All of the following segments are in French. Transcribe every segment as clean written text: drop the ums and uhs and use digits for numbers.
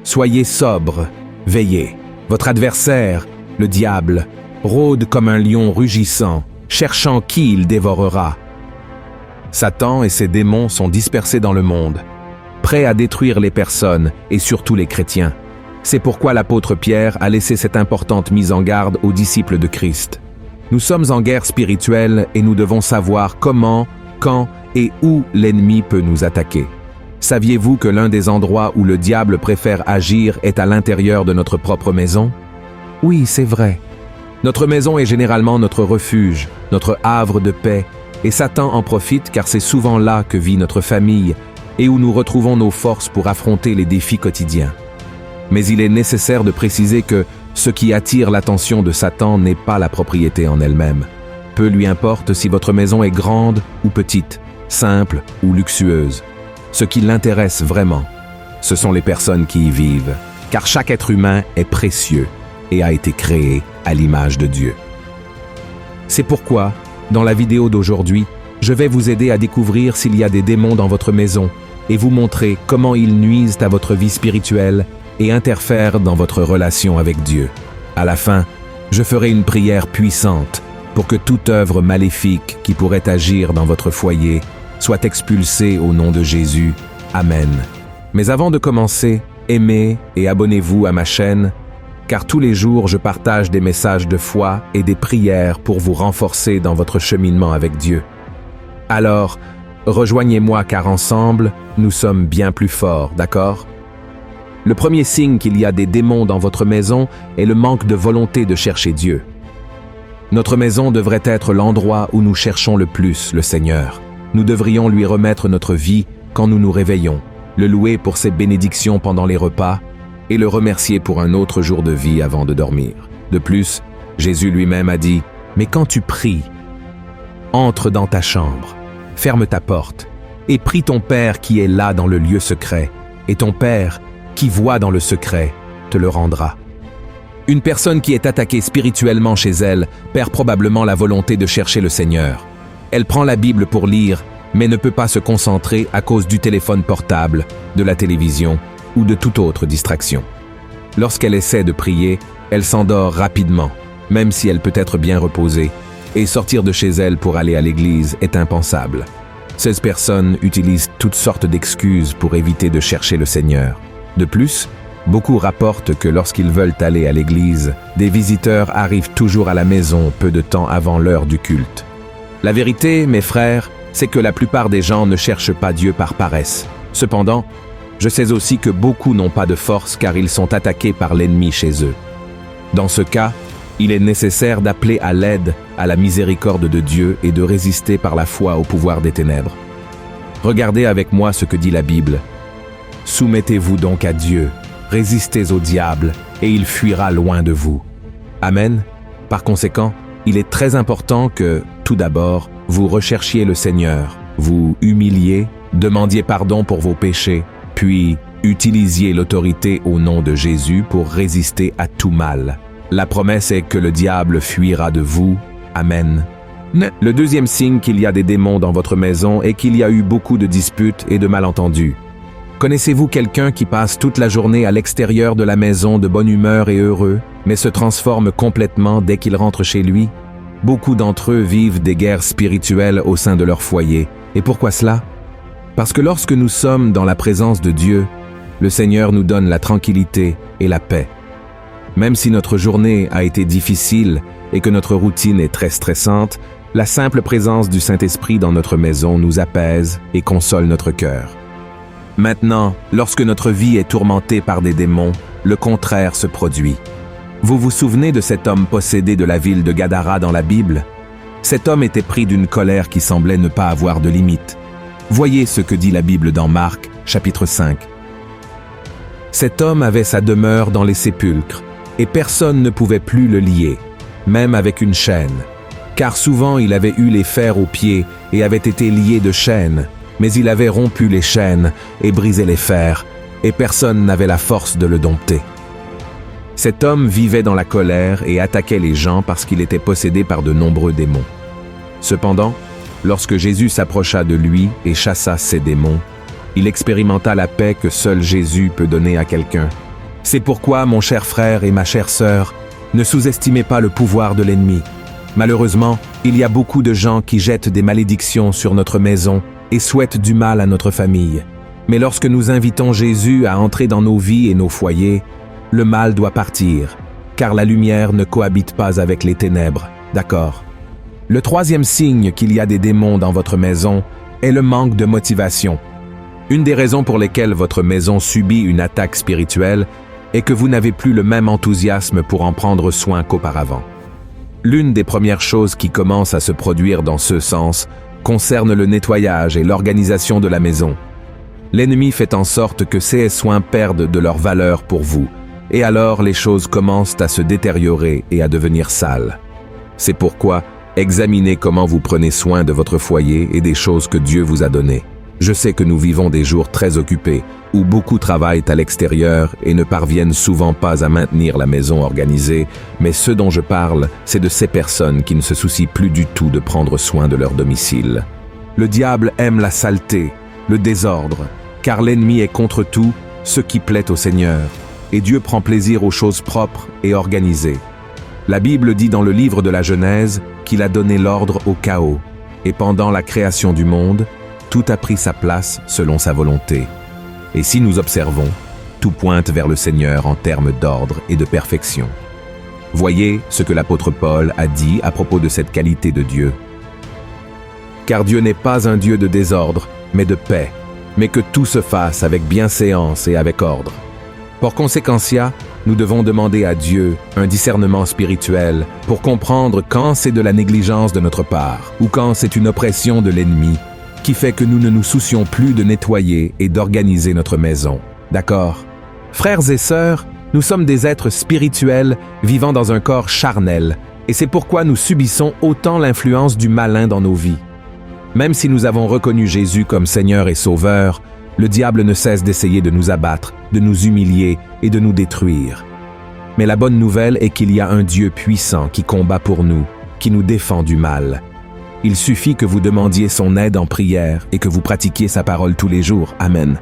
Soyez sobres, veillez. Votre adversaire, le diable, rôde comme un lion rugissant, cherchant qui il dévorera. Satan et ses démons sont dispersés dans le monde, prêts à détruire les personnes et surtout les chrétiens. C'est pourquoi l'apôtre Pierre a laissé cette importante mise en garde aux disciples de Christ. Nous sommes en guerre spirituelle et nous devons savoir comment, quand et où l'ennemi peut nous attaquer. Saviez-vous que l'un des endroits où le diable préfère agir est à l'intérieur de notre propre maison? Oui, c'est vrai. Notre maison est généralement notre refuge, notre havre de paix, et Satan en profite car c'est souvent là que vit notre famille et où nous retrouvons nos forces pour affronter les défis quotidiens. Mais il est nécessaire de préciser que ce qui attire l'attention de Satan n'est pas la propriété en elle-même. Peu lui importe si votre maison est grande ou petite, simple ou luxueuse. Ce qui l'intéresse vraiment, ce sont les personnes qui y vivent, car chaque être humain est précieux et a été créé à l'image de Dieu. C'est pourquoi, dans la vidéo d'aujourd'hui, je vais vous aider à découvrir s'il y a des démons dans votre maison et vous montrer comment ils nuisent à votre vie spirituelle et interfèrent dans votre relation avec Dieu. À la fin, je ferai une prière puissante pour que toute œuvre maléfique qui pourrait agir dans votre foyer soit expulsée au nom de Jésus. Amen. Mais avant de commencer, aimez et abonnez-vous à ma chaîne, car tous les jours je partage des messages de foi et des prières pour vous renforcer dans votre cheminement avec Dieu. Alors, rejoignez-moi car ensemble, nous sommes bien plus forts, d'accord? Le premier signe qu'il y a des démons dans votre maison est le manque de volonté de chercher Dieu. Notre maison devrait être l'endroit où nous cherchons le plus le Seigneur. Nous devrions lui remettre notre vie quand nous nous réveillons, le louer pour ses bénédictions pendant les repas et le remercier pour un autre jour de vie avant de dormir. De plus, Jésus lui-même a dit « Mais quand tu pries, entre dans ta chambre, ferme ta porte et prie ton Père qui est là dans le lieu secret, et ton Père qui voit dans le secret te le rendra. » Une personne qui est attaquée spirituellement chez elle perd probablement la volonté de chercher le Seigneur. Elle prend la Bible pour lire, mais ne peut pas se concentrer à cause du téléphone portable, de la télévision ou de toute autre distraction. Lorsqu'elle essaie de prier, elle s'endort rapidement, même si elle peut être bien reposée, et sortir de chez elle pour aller à l'église est impensable. Ces personnes utilisent toutes sortes d'excuses pour éviter de chercher le Seigneur. De plus, beaucoup rapportent que lorsqu'ils veulent aller à l'église, des visiteurs arrivent toujours à la maison peu de temps avant l'heure du culte. La vérité, mes frères, c'est que la plupart des gens ne cherchent pas Dieu par paresse. Cependant, je sais aussi que beaucoup n'ont pas de force car ils sont attaqués par l'ennemi chez eux. Dans ce cas, il est nécessaire d'appeler à l'aide à la miséricorde de Dieu et de résister par la foi au pouvoir des ténèbres. Regardez avec moi ce que dit la Bible. « Soumettez-vous donc à Dieu, résistez au diable, et il fuira loin de vous. » Amen. Par conséquent, il est très important que, tout d'abord, vous recherchiez le Seigneur, vous humiliez, demandiez pardon pour vos péchés, puis utilisiez l'autorité au nom de Jésus pour résister à tout mal. La promesse est que le diable fuira de vous. Amen. Le deuxième signe qu'il y a des démons dans votre maison est qu'il y a eu beaucoup de disputes et de malentendus. Connaissez-vous quelqu'un qui passe toute la journée à l'extérieur de la maison de bonne humeur et heureux, mais se transforme complètement dès qu'il rentre chez lui? Beaucoup d'entre eux vivent des guerres spirituelles au sein de leur foyer. Et pourquoi cela? Parce que lorsque nous sommes dans la présence de Dieu, le Seigneur nous donne la tranquillité et la paix. Même si notre journée a été difficile et que notre routine est très stressante, la simple présence du Saint-Esprit dans notre maison nous apaise et console notre cœur. Maintenant, lorsque notre vie est tourmentée par des démons, le contraire se produit. Vous vous souvenez de cet homme possédé de la ville de Gadara dans la Bible? Cet homme était pris d'une colère qui semblait ne pas avoir de limite. Voyez ce que dit la Bible dans Marc, chapitre 5. Cet homme avait sa demeure dans les sépulcres, et personne ne pouvait plus le lier, même avec une chaîne. Car souvent il avait eu les fers aux pieds et avait été lié de chaînes, mais il avait rompu les chaînes et brisé les fers, et personne n'avait la force de le dompter. Cet homme vivait dans la colère et attaquait les gens parce qu'il était possédé par de nombreux démons. Cependant, lorsque Jésus s'approcha de lui et chassa ces démons, il expérimenta la paix que seul Jésus peut donner à quelqu'un, C'est pourquoi, mon cher frère et ma chère sœur, ne sous-estimez pas le pouvoir de l'ennemi. Malheureusement, il y a beaucoup de gens qui jettent des malédictions sur notre maison et souhaitent du mal à notre famille. Mais lorsque nous invitons Jésus à entrer dans nos vies et nos foyers, le mal doit partir, car la lumière ne cohabite pas avec les ténèbres, d'accord? Le troisième signe qu'il y a des démons dans votre maison est le manque de motivation. Une des raisons pour lesquelles votre maison subit une attaque spirituelle est que vous n'avez plus le même enthousiasme pour en prendre soin qu'auparavant. L'une des premières choses qui commence à se produire dans ce sens concerne le nettoyage et l'organisation de la maison. L'ennemi fait en sorte que ces soins perdent de leur valeur pour vous, et alors les choses commencent à se détériorer et à devenir sales. C'est pourquoi examinez comment vous prenez soin de votre foyer et des choses que Dieu vous a données. Je sais que nous vivons des jours très occupés, où beaucoup travaillent à l'extérieur et ne parviennent souvent pas à maintenir la maison organisée, mais ce dont je parle, c'est de ces personnes qui ne se soucient plus du tout de prendre soin de leur domicile. Le diable aime la saleté, le désordre, car l'ennemi est contre tout ce qui plaît au Seigneur, et Dieu prend plaisir aux choses propres et organisées. La Bible dit dans le livre de la Genèse qu'il a donné l'ordre au chaos, et pendant la création du monde, tout a pris sa place selon sa volonté. Et si nous observons, tout pointe vers le Seigneur en termes d'ordre et de perfection. Voyez ce que l'apôtre Paul a dit à propos de cette qualité de Dieu. Car Dieu n'est pas un Dieu de désordre, mais de paix, mais que tout se fasse avec bienséance et avec ordre. Por consequentia, nous devons demander à Dieu un discernement spirituel pour comprendre quand c'est de la négligence de notre part ou quand c'est une oppression de l'ennemi qui fait que nous ne nous soucions plus de nettoyer et d'organiser notre maison. D'accord? Frères et sœurs, nous sommes des êtres spirituels vivant dans un corps charnel, et c'est pourquoi nous subissons autant l'influence du malin dans nos vies. Même si nous avons reconnu Jésus comme Seigneur et Sauveur, le diable ne cesse d'essayer de nous abattre, de nous humilier et de nous détruire. Mais la bonne nouvelle est qu'il y a un Dieu puissant qui combat pour nous, qui nous défend du mal. Il suffit que vous demandiez son aide en prière et que vous pratiquiez sa parole tous les jours. Amen.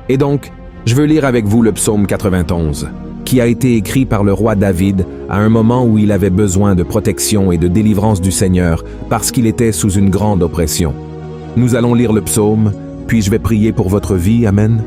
Et donc, je veux lire avec vous le psaume 91, qui a été écrit par le roi David à un moment où il avait besoin de protection et de délivrance du Seigneur parce qu'il était sous une grande oppression. Nous allons lire le psaume, puis je vais prier pour votre vie. Amen.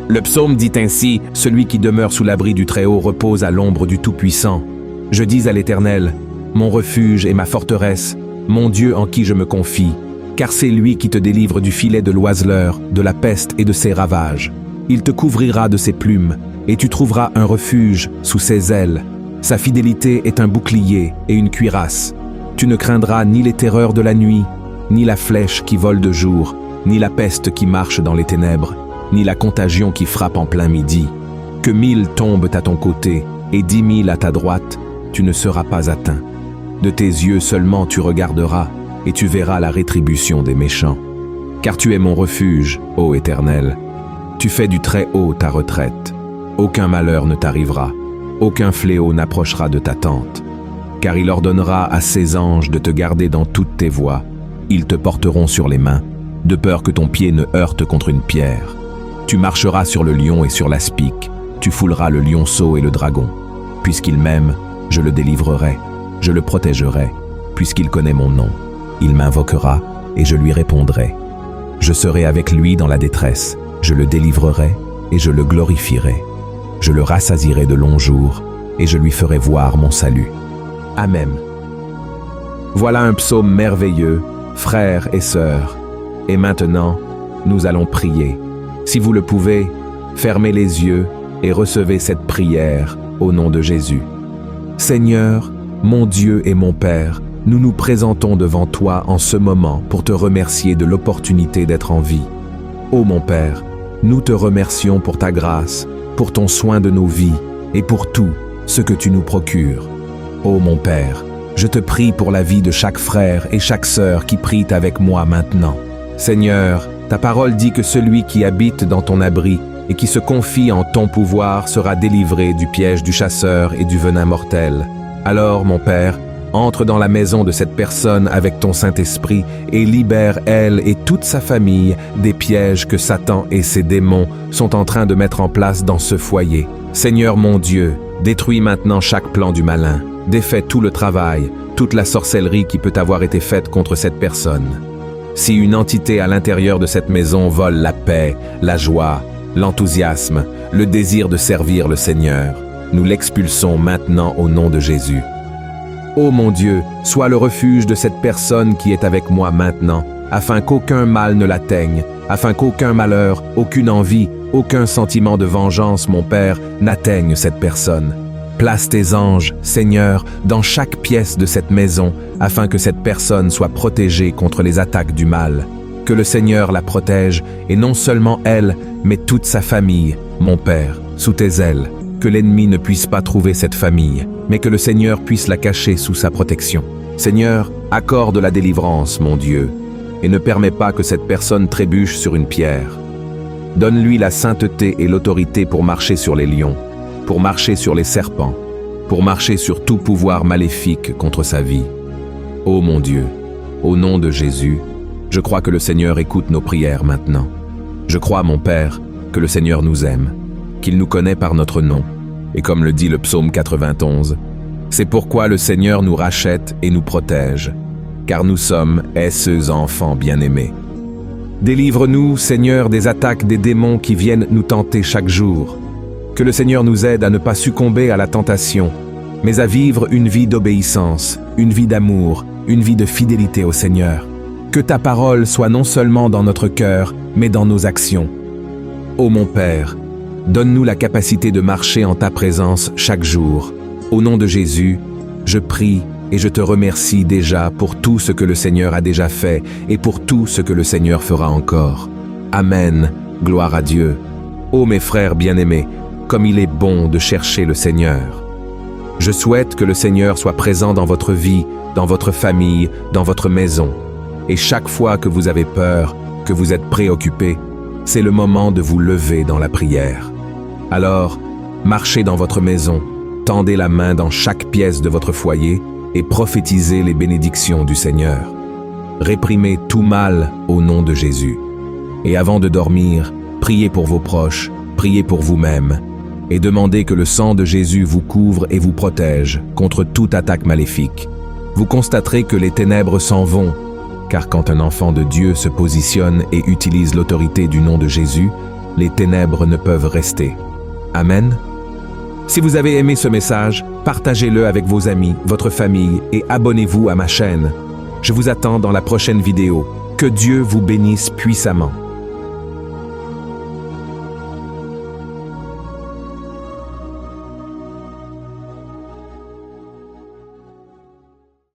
Le psaume dit ainsi, « Celui qui demeure sous l'abri du Très-Haut repose à l'ombre du Tout-Puissant. Je dis à l'Éternel, mon refuge et ma forteresse, mon Dieu en qui je me confie, car c'est lui qui te délivre du filet de l'oiseleur, de la peste et de ses ravages. Il te couvrira de ses plumes, et tu trouveras un refuge sous ses ailes. Sa fidélité est un bouclier et une cuirasse. Tu ne craindras ni les terreurs de la nuit, ni la flèche qui vole de jour, ni la peste qui marche dans les ténèbres, ni la contagion qui frappe en plein midi. Que 1000 tombent à ton côté et 10 000 à ta droite, tu ne seras pas atteint. De tes yeux seulement tu regarderas, et tu verras la rétribution des méchants. Car tu es mon refuge, ô Éternel. Tu fais du Très-Haut ta retraite. Aucun malheur ne t'arrivera, aucun fléau n'approchera de ta tente. Car il ordonnera à ses anges de te garder dans toutes tes voies. Ils te porteront sur les mains, de peur que ton pied ne heurte contre une pierre. Tu marcheras sur le lion et sur l'aspic, tu fouleras le lionceau et le dragon. Puisqu'il m'aime, je le délivrerai. Je le protégerai, puisqu'il connaît mon nom. Il m'invoquera, et je lui répondrai. Je serai avec lui dans la détresse, je le délivrerai, et je le glorifierai. Je le rassasierai de longs jours, et je lui ferai voir mon salut. Amen. Voilà un psaume merveilleux, frères et sœurs. Et maintenant, nous allons prier. Si vous le pouvez, fermez les yeux et recevez cette prière au nom de Jésus. Seigneur, mon Dieu et mon Père, nous nous présentons devant toi en ce moment pour te remercier de l'opportunité d'être en vie. Ô mon Père, nous te remercions pour ta grâce, pour ton soin de nos vies et pour tout ce que tu nous procures. Ô mon Père, je te prie pour la vie de chaque frère et chaque sœur qui prie avec moi maintenant. Seigneur, ta parole dit que celui qui habite dans ton abri et qui se confie en ton pouvoir sera délivré du piège du chasseur et du venin mortel. Alors, mon Père, Entre dans la maison de cette personne avec ton Saint-Esprit et libère elle et toute sa famille des pièges que Satan et ses démons sont en train de mettre en place dans ce foyer. Seigneur mon Dieu, détruis maintenant chaque plan du malin. Défais tout le travail, toute la sorcellerie qui peut avoir été faite contre cette personne. Si une entité à l'intérieur de cette maison vole la paix, la joie, l'enthousiasme, le désir de servir le Seigneur, nous l'expulsons maintenant au nom de Jésus. Ô mon Dieu, sois le refuge de cette personne qui est avec moi maintenant, afin qu'aucun mal ne l'atteigne, afin qu'aucun malheur, aucune envie, aucun sentiment de vengeance, mon Père, n'atteigne cette personne. Place tes anges, Seigneur, dans chaque pièce de cette maison, afin que cette personne soit protégée contre les attaques du mal. Que le Seigneur la protège, et non seulement elle, mais toute sa famille, mon Père, sous tes ailes. Que l'ennemi ne puisse pas trouver cette famille, mais que le Seigneur puisse la cacher sous sa protection. Seigneur, accorde la délivrance, mon Dieu, et ne permets pas que cette personne trébuche sur une pierre. Donne-lui la sainteté et l'autorité pour marcher sur les lions, pour marcher sur les serpents, pour marcher sur tout pouvoir maléfique contre sa vie. Ô mon Dieu, au nom de Jésus, je crois que le Seigneur écoute nos prières maintenant. Je crois, mon Père, que le Seigneur nous aime, qu'il nous connaît par notre nom, et comme le dit le psaume 91, c'est pourquoi le Seigneur nous rachète et nous protège, car nous sommes ses enfants bien-aimés. Délivre-nous, Seigneur, des attaques des démons qui viennent nous tenter chaque jour. Que le Seigneur nous aide à ne pas succomber à la tentation, mais à vivre une vie d'obéissance, une vie d'amour, une vie de fidélité au Seigneur. Que ta parole soit non seulement dans notre cœur, mais dans nos actions. Ô mon Père, donne-nous la capacité de marcher en ta présence chaque jour. Au nom de Jésus, je prie et je te remercie déjà pour tout ce que le Seigneur a déjà fait et pour tout ce que le Seigneur fera encore. Amen. Gloire à Dieu. Ô mes frères bien-aimés, comme il est bon de chercher le Seigneur. Je souhaite que le Seigneur soit présent dans votre vie, dans votre famille, dans votre maison. Et chaque fois que vous avez peur, que vous êtes préoccupé, c'est le moment de vous lever dans la prière. Alors, marchez dans votre maison, tendez la main dans chaque pièce de votre foyer et prophétisez les bénédictions du Seigneur. Réprimez tout mal au nom de Jésus. Et avant de dormir, priez pour vos proches, priez pour vous-même, et demandez que le sang de Jésus vous couvre et vous protège contre toute attaque maléfique. Vous constaterez que les ténèbres s'en vont, car quand un enfant de Dieu se positionne et utilise l'autorité du nom de Jésus, les ténèbres ne peuvent rester. Amen. Si vous avez aimé ce message, partagez-le avec vos amis, votre famille et abonnez-vous à ma chaîne. Je vous attends dans la prochaine vidéo. Que Dieu vous bénisse puissamment.